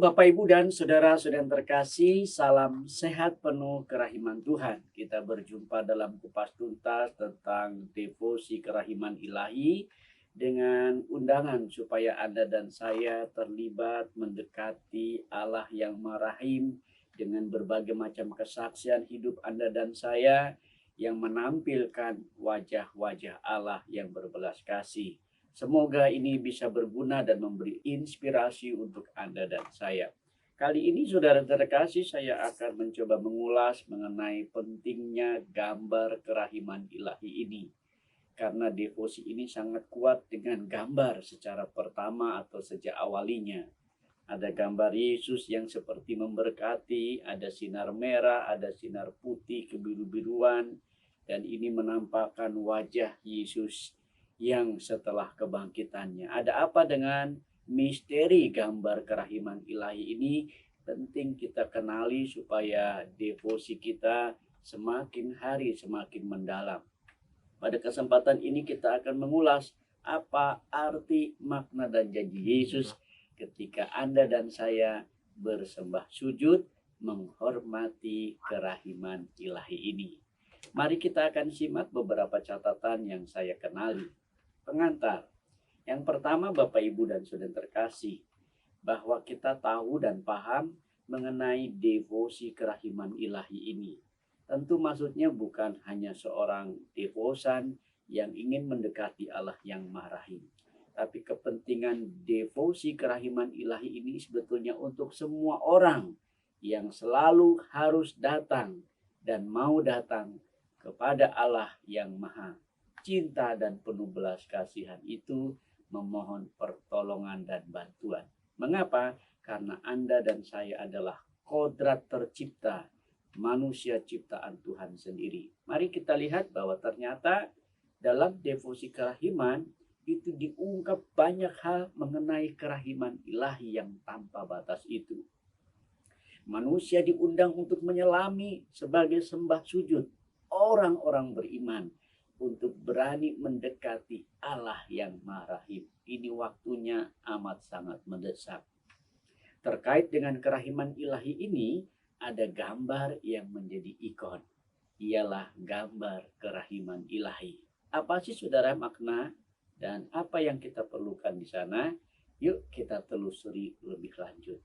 Bapak Ibu dan saudara-saudara yang terkasih, salam sehat penuh kerahiman Tuhan. Kita berjumpa dalam kupas tuntas tentang devosi kerahiman ilahi dengan undangan supaya Anda dan saya terlibat mendekati Allah yang Maha Rahim dengan berbagai macam kesaksian hidup Anda dan saya yang menampilkan wajah-wajah Allah yang berbelas kasih. Semoga ini bisa berguna dan memberi inspirasi untuk Anda dan saya. Kali ini saudara terkasih, saya akan mencoba mengulas mengenai pentingnya gambar kerahiman ilahi ini. Karena devosi ini sangat kuat dengan gambar secara pertama atau sejak awalinya. Ada gambar Yesus yang seperti memberkati, ada sinar merah, ada sinar putih kebiru-biruan, dan ini menampakkan wajah Yesus yang setelah kebangkitannya. Ada apa dengan misteri gambar kerahiman ilahi ini? Penting kita kenali supaya devosi kita semakin hari semakin mendalam. Pada kesempatan ini kita akan mengulas apa arti, makna, dan janji Yesus ketika Anda dan saya bersembah sujud menghormati kerahiman ilahi ini. Mari kita akan simak beberapa catatan yang saya kenali. Pengantar. Yang pertama, Bapak Ibu dan saudara terkasih, bahwa kita tahu dan paham mengenai devosi kerahiman ilahi ini. Tentu maksudnya bukan hanya seorang devosan yang ingin mendekati Allah yang Maha Rahim. Tapi kepentingan devosi kerahiman ilahi ini sebetulnya untuk semua orang yang selalu harus datang dan mau datang kepada Allah yang Maha Cinta dan penuh belas kasihan itu, memohon pertolongan dan bantuan. Mengapa? Karena Anda dan saya adalah kodrat tercipta, manusia ciptaan Tuhan sendiri. Mari kita lihat bahwa ternyata dalam devosi kerahiman itu diungkap banyak hal mengenai kerahiman ilahi yang tanpa batas itu. Manusia diundang untuk menyelami sebagai sembah sujud orang-orang beriman, untuk berani mendekati Allah yang Maha Rahim. Ini waktunya amat sangat mendesak. Terkait dengan kerahiman ilahi ini, ada gambar yang menjadi ikon. Ialah gambar kerahiman ilahi. Apa sih saudara makna dan apa yang kita perlukan di sana? Yuk kita telusuri lebih lanjut.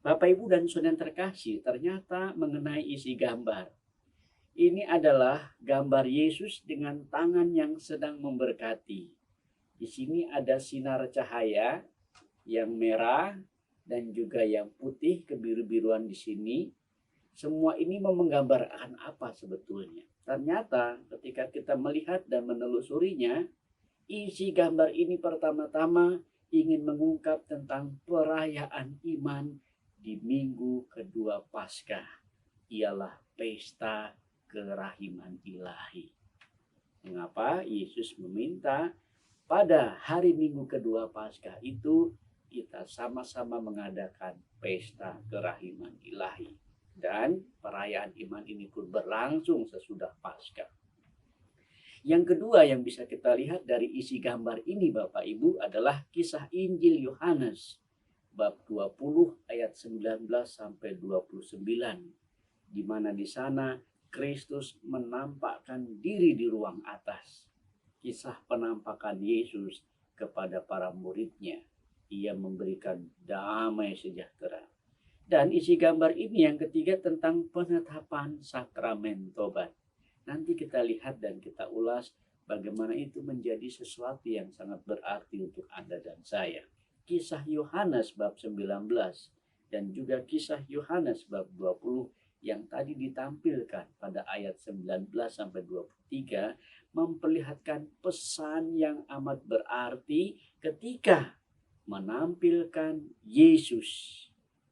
Bapak Ibu dan saudara terkasih, ternyata mengenai isi gambar. Ini adalah gambar Yesus dengan tangan yang sedang memberkati. Di sini ada sinar cahaya yang merah dan juga yang putih kebiru-biruan di sini. Semua ini menggambarkan apa sebetulnya? Ternyata ketika kita melihat dan menelusurinya, isi gambar ini pertama-tama ingin mengungkap tentang perayaan iman di minggu kedua Paskah. Ialah pesta kerahiman ilahi. Mengapa Yesus meminta pada hari minggu kedua Paskah itu kita sama-sama mengadakan pesta kerahiman ilahi. Dan perayaan iman ini pun berlangsung sesudah Paskah. Yang kedua yang bisa kita lihat dari isi gambar ini Bapak Ibu adalah kisah Injil Yohanes bab 20 ayat 19 sampai 29, di mana di sana Kristus menampakkan diri di ruang atas. Kisah penampakan Yesus kepada para muridnya. Ia memberikan damai sejahtera. Dan isi gambar ini yang ketiga tentang penetapan sakramen tobat. Nanti kita lihat dan kita ulas bagaimana itu menjadi sesuatu yang sangat berarti untuk Anda dan saya. Kisah Yohanes bab 19 dan juga kisah Yohanes bab 20 yang tadi ditampilkan pada ayat 19 sampai 23 memperlihatkan pesan yang amat berarti ketika menampilkan Yesus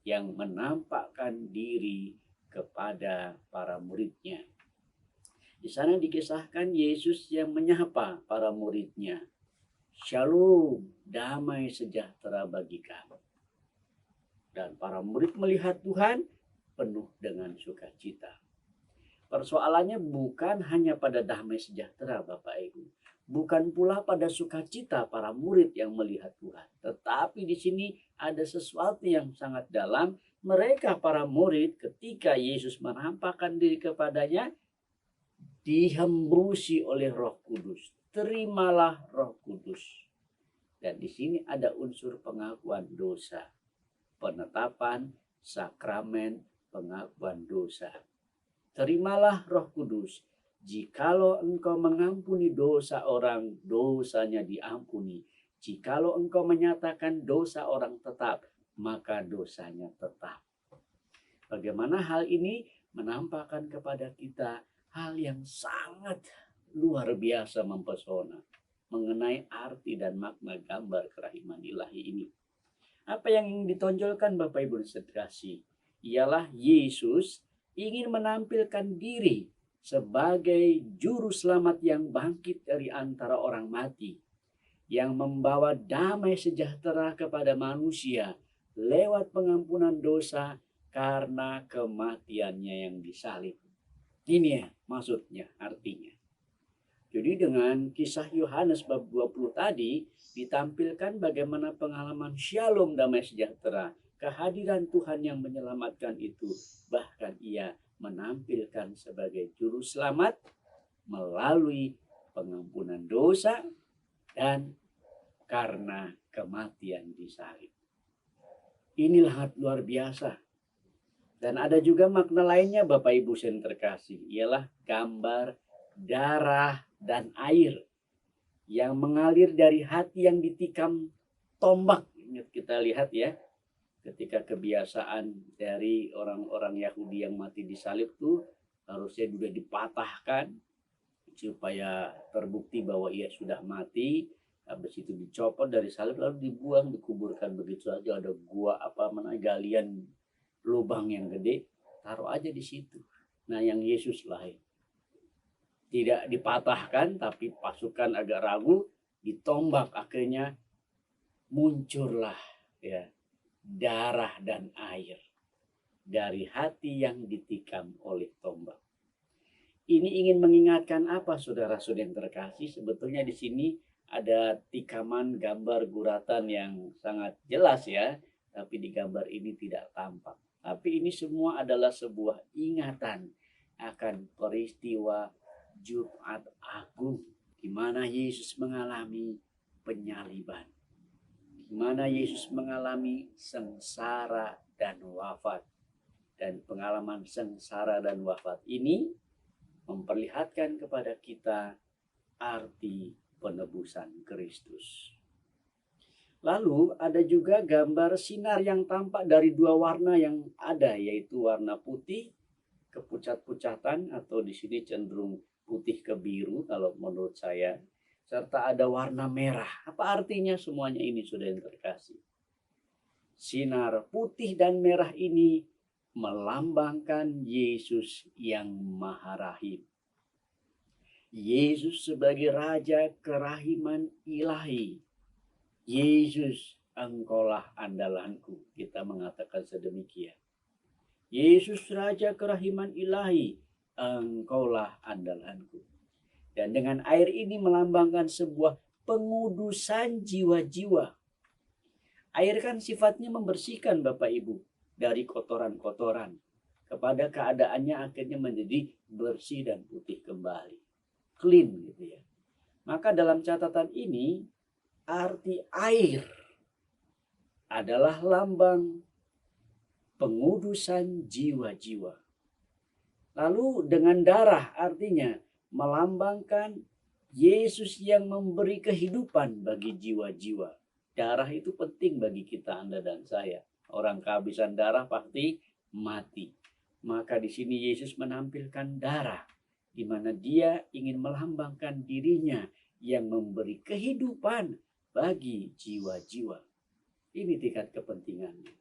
yang menampakkan diri kepada para muridnya. Di sana dikisahkan Yesus yang menyapa para muridnya. Shalom, damai sejahtera bagi kamu. Dan para murid melihat Tuhan penuh dengan sukacita. Persoalannya bukan hanya pada damai sejahtera Bapak Ibu. bukan pula pada sukacita para murid yang melihat Tuhan. Tetapi di sini ada sesuatu yang sangat dalam. Mereka para murid ketika Yesus menampakkan diri kepadanya, dihembusi oleh Roh Kudus. Terimalah Roh Kudus. Dan di sini ada unsur pengakuan dosa. Penetapan sakramen pengakuan dosa. Terimalah Roh Kudus. Jikalau engkau mengampuni dosa orang, dosanya diampuni. Jikalau engkau menyatakan dosa orang tetap, maka dosanya tetap. Bagaimana hal ini menampakkan kepada kita hal yang sangat luar biasa mempesona mengenai arti dan makna gambar kerahiman ilahi ini. Apa yang ingin ditonjolkan Bapak Ibu sekalian ialah Yesus ingin menampilkan diri sebagai juru selamat yang bangkit dari antara orang mati, yang membawa damai sejahtera kepada manusia lewat pengampunan dosa karena kematiannya yang disalib. Ini ya maksudnya, artinya. Jadi dengan kisah Yohanes bab 20 tadi ditampilkan bagaimana pengalaman shalom damai sejahtera, kehadiran Tuhan yang menyelamatkan itu, bahkan ia menampilkan sebagai juru selamat melalui pengampunan dosa dan karena kematian di salib. Inilah luar biasa. Dan ada juga makna lainnya Bapak Ibu yang terkasih, ialah gambar darah dan air yang mengalir dari hati yang ditikam tombak. Ingat kita lihat ya, ketika kebiasaan dari orang-orang Yahudi yang mati di salib itu harusnya juga dipatahkan supaya terbukti bahwa ia sudah mati. Habis itu dicopot dari salib lalu dibuang, dikuburkan begitu saja. Ada gua galian lubang yang gede, taruh aja di situ. Nah, yang Yesus lahir tidak dipatahkan, tapi pasukan agak ragu, ditombak, akhirnya muncullah ya darah dan air dari hati yang ditikam oleh tombak. Ini ingin mengingatkan apa, saudara-saudara yang terkasih? Sebetulnya di sini ada tikaman gambar guratan yang sangat jelas ya, tapi di gambar ini tidak tampak. Tapi ini semua adalah sebuah ingatan akan peristiwa Jumat Agung, di mana Yesus mengalami penyaliban, di mana Yesus mengalami sengsara dan wafat. Dan pengalaman sengsara dan wafat ini memperlihatkan kepada kita arti penebusan Kristus. Lalu ada juga gambar sinar yang tampak dari dua warna yang ada, yaitu warna putih kepucat-pucatan atau di sini cenderung putih ke biru kalau menurut saya, serta ada warna merah. Apa artinya semuanya ini, saudara yang terkasih? Sinar putih dan merah ini melambangkan Yesus yang Maha Rahim. Yesus sebagai Raja kerahiman ilahi. Yesus, engkaulah andalanku. Kita mengatakan sedemikian. Yesus Raja kerahiman ilahi, engkaulah andalanku. Dan dengan air ini melambangkan sebuah pengudusan jiwa-jiwa. Air kan sifatnya membersihkan Bapak Ibu dari kotoran-kotoran. Kepada keadaannya akhirnya menjadi bersih dan putih kembali. Clean gitu ya. Maka dalam catatan ini arti air adalah lambang pengudusan jiwa-jiwa. Lalu dengan darah artinya melambangkan Yesus yang memberi kehidupan bagi jiwa-jiwa. Darah itu penting bagi kita, Anda dan saya. Orang kehabisan darah pasti mati. Maka di sini Yesus menampilkan darah, di mana dia ingin melambangkan dirinya yang memberi kehidupan bagi jiwa-jiwa. Ini tingkat kepentingannya.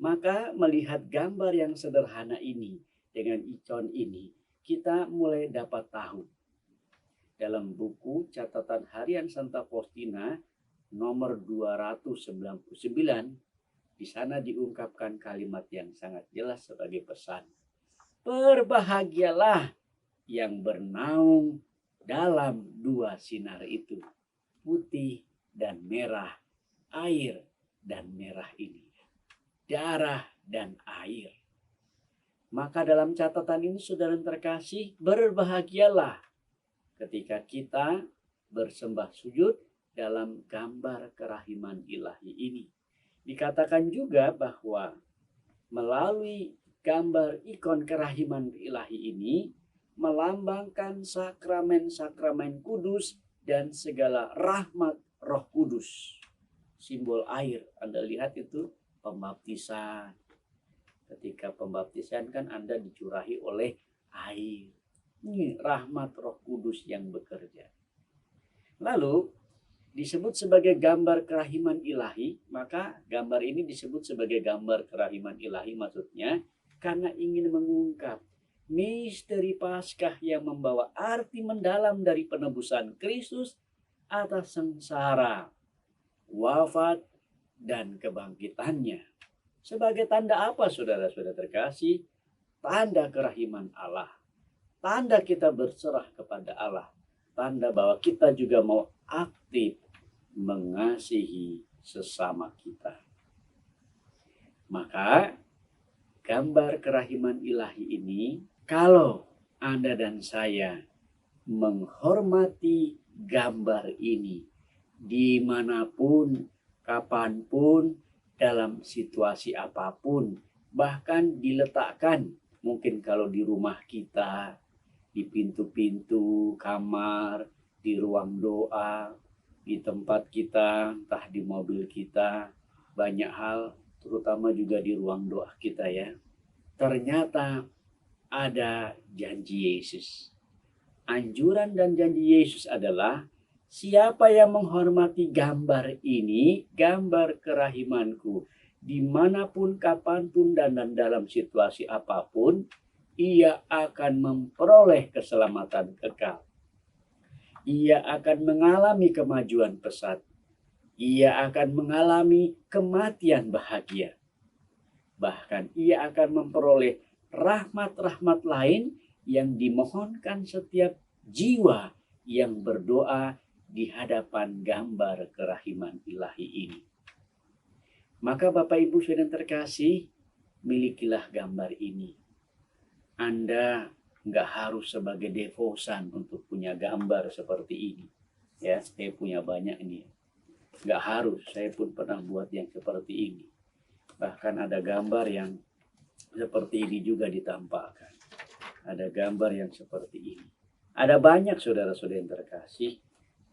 Maka melihat gambar yang sederhana ini dengan ikon ini, kita mulai dapat tahu. Dalam buku catatan harian Santa Faustina nomor 299, di sana diungkapkan kalimat yang sangat jelas sebagai pesan. Berbahagialah yang bernaung dalam dua sinar itu, putih dan merah, air dan merah ini, darah dan air. Maka dalam catatan ini saudara terkasih, berbahagialah ketika kita bersembah sujud dalam gambar kerahiman ilahi ini. Dikatakan juga bahwa melalui gambar ikon kerahiman ilahi ini melambangkan sakramen-sakramen kudus dan segala rahmat Roh Kudus. Simbol air, Anda lihat itu pembaptisan. Ketika pembaptisan kan Anda dicurahi oleh air. Ini rahmat Roh Kudus yang bekerja. Lalu disebut sebagai gambar kerahiman ilahi, maka gambar ini disebut sebagai gambar kerahiman ilahi maksudnya karena ingin mengungkap misteri Paskah yang membawa arti mendalam dari penebusan Kristus atas sengsara, wafat, dan kebangkitannya. Sebagai tanda apa saudara-saudara terkasih? Tanda kerahiman Allah. Tanda kita berserah kepada Allah. Tanda bahwa kita juga mau aktif mengasihi sesama kita. Maka gambar kerahiman ilahi ini, kalau Anda dan saya menghormati gambar ini dimanapun, kapanpun, dalam situasi apapun, bahkan diletakkan mungkin kalau di rumah kita, di pintu-pintu kamar, di ruang doa, di tempat kita, entah di mobil kita, banyak hal, terutama juga di ruang doa kita ya. Ternyata ada janji Yesus. Anjuran dan janji Yesus adalah siapa yang menghormati gambar ini, gambar kerahimanku, dimanapun, kapanpun, dan dalam situasi apapun, ia akan memperoleh keselamatan kekal. Ia akan mengalami kemajuan pesat. Ia akan mengalami kematian bahagia. Bahkan ia akan memperoleh rahmat-rahmat lain yang dimohonkan setiap jiwa yang berdoa di hadapan gambar kerahiman ilahi ini. Maka Bapak Ibu Saudara terkasih, milikilah gambar ini. Anda nggak harus sebagai devosan untuk punya gambar seperti ini. Ya, saya punya banyak ini. Nggak harus, saya pun pernah buat yang seperti ini. Bahkan ada gambar yang seperti ini juga ditampakkan. Ada gambar yang seperti ini. Ada banyak saudara-saudara yang terkasih.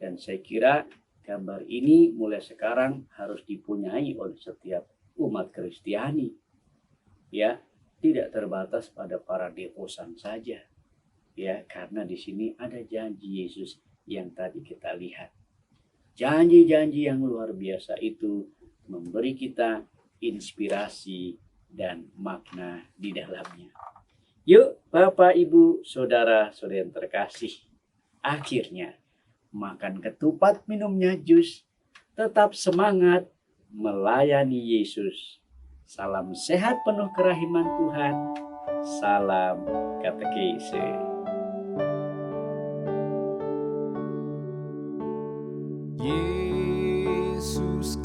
Dan saya kira gambar ini mulai sekarang harus dipunyai oleh setiap umat Kristiani. Ya, tidak terbatas pada para devosan saja. Ya, karena di sini ada janji Yesus yang tadi kita lihat. Janji-janji yang luar biasa itu memberi kita inspirasi dan makna di dalamnya. Yuk, Bapak, Ibu, Saudara-saudara yang terkasih. Akhirnya, makan ketupat, minumnya jus. Tetap semangat melayani Yesus. Salam sehat penuh kerahiman Tuhan. Salam katekese. Yesus